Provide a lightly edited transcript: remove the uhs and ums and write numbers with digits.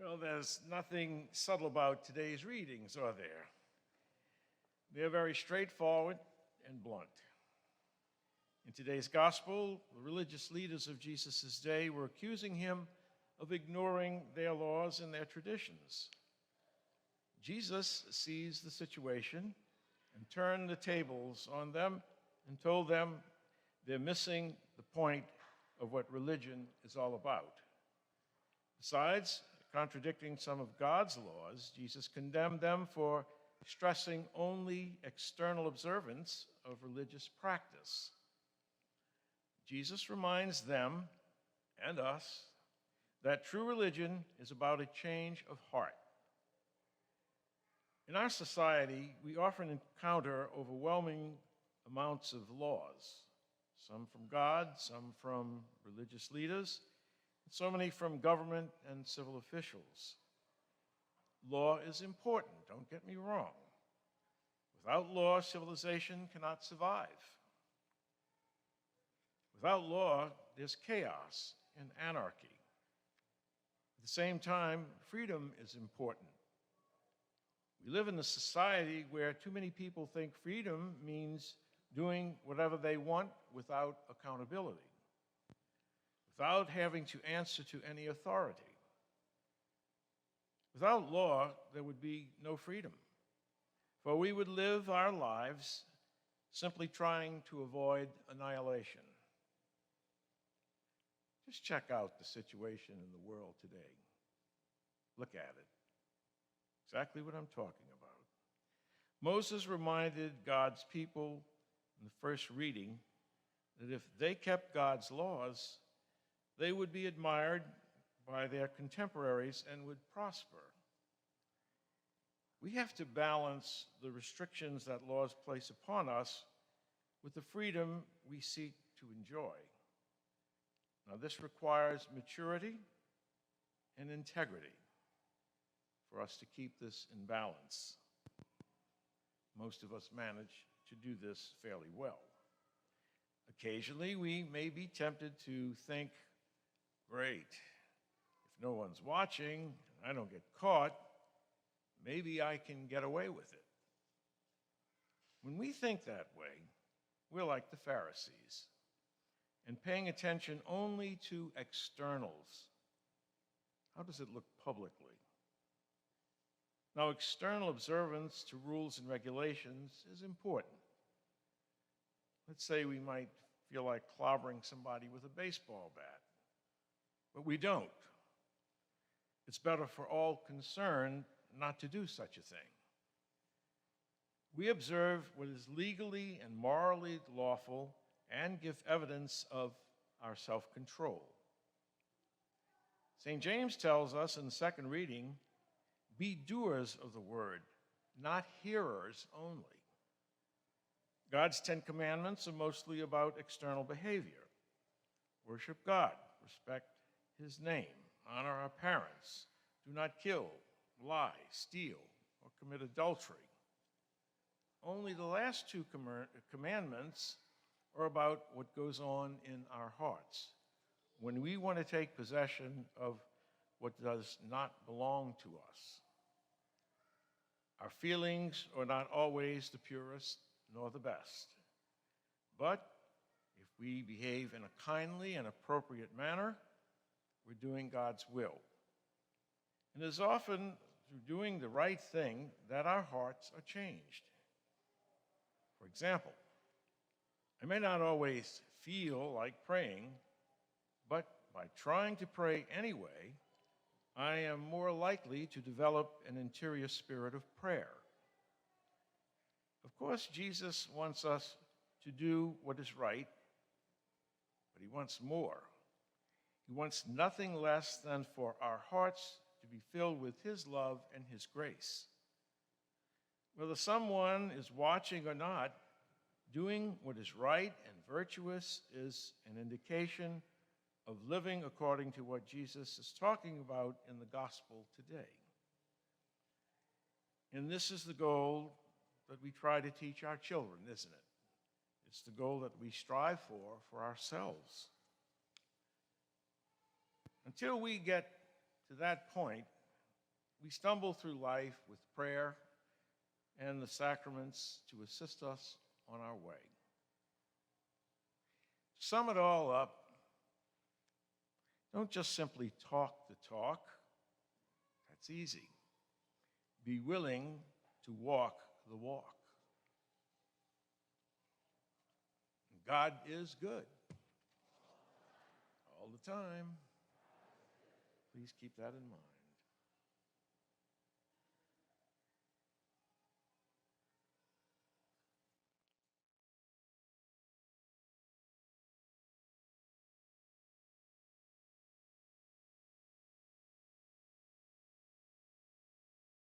Well, there's nothing subtle about today's readings, are there? They're very straightforward and blunt. In today's gospel, the religious leaders of Jesus' day were accusing him of ignoring their laws and their traditions. Jesus seized the situation and turned the tables on them and told them they're missing the point of what religion is all about. Besides contradicting some of God's laws, Jesus condemned them for stressing only external observance of religious practice. Jesus reminds them and us that true religion is about a change of heart. In our society, we often encounter overwhelming amounts of laws, some from God, some from religious leaders, and so many from government and civil officials. Law is important, don't get me wrong. Without law, civilization cannot survive. Without law, there's chaos and anarchy. At the same time, freedom is important. We live in a society where too many people think freedom means doing whatever they want without accountability, without having to answer to any authority. Without law, there would be no freedom, for we would live our lives simply trying to avoid annihilation. Just check out the situation in the world today. Look at it. Exactly what I'm talking about. Moses reminded God's people in the first reading that if they kept God's laws, they would be admired by their contemporaries and would prosper. We have to balance the restrictions that laws place upon us with the freedom we seek to enjoy. Now, this requires maturity and integrity for us to keep this in balance. Most of us manage to do this fairly well. Occasionally, we may be tempted to think, great, if no one's watching, and I don't get caught, maybe I can get away with it. When we think that way, we're like the Pharisees, and paying attention only to externals. How does it look publicly? Now, external observance to rules and regulations is important. Let's say we might feel like clobbering somebody with a baseball bat, but we don't. It's better for all concerned not to do such a thing. We observe what is legally and morally lawful and give evidence of our self-control. St. James tells us in the second reading, be doers of the word, not hearers only. God's 10 Commandments are mostly about external behavior. Worship God, respect his name, honor our parents, do not kill, lie, steal, or commit adultery. Only the last two commandments are about what goes on in our hearts when we want to take possession of what does not belong to us. Our feelings are not always the purest nor the best. But if we behave in a kindly and appropriate manner, we're doing God's will. And it is often through doing the right thing that our hearts are changed. For example, I may not always feel like praying, but by trying to pray anyway, I am more likely to develop an interior spirit of prayer. Of course, Jesus wants us to do what is right, but he wants more. He wants nothing less than for our hearts to be filled with his love and his grace. Whether someone is watching or not, doing what is right and virtuous is an indication of living according to what Jesus is talking about in the gospel today. And this is the goal that we try to teach our children, isn't it? It's the goal that we strive for ourselves. Until we get to that point, We stumble through life with prayer and the sacraments to assist us on our way. To sum it all up, don't just simply talk the talk. That's easy. Be willing to walk the walk. God is good all the time. Please keep that in mind.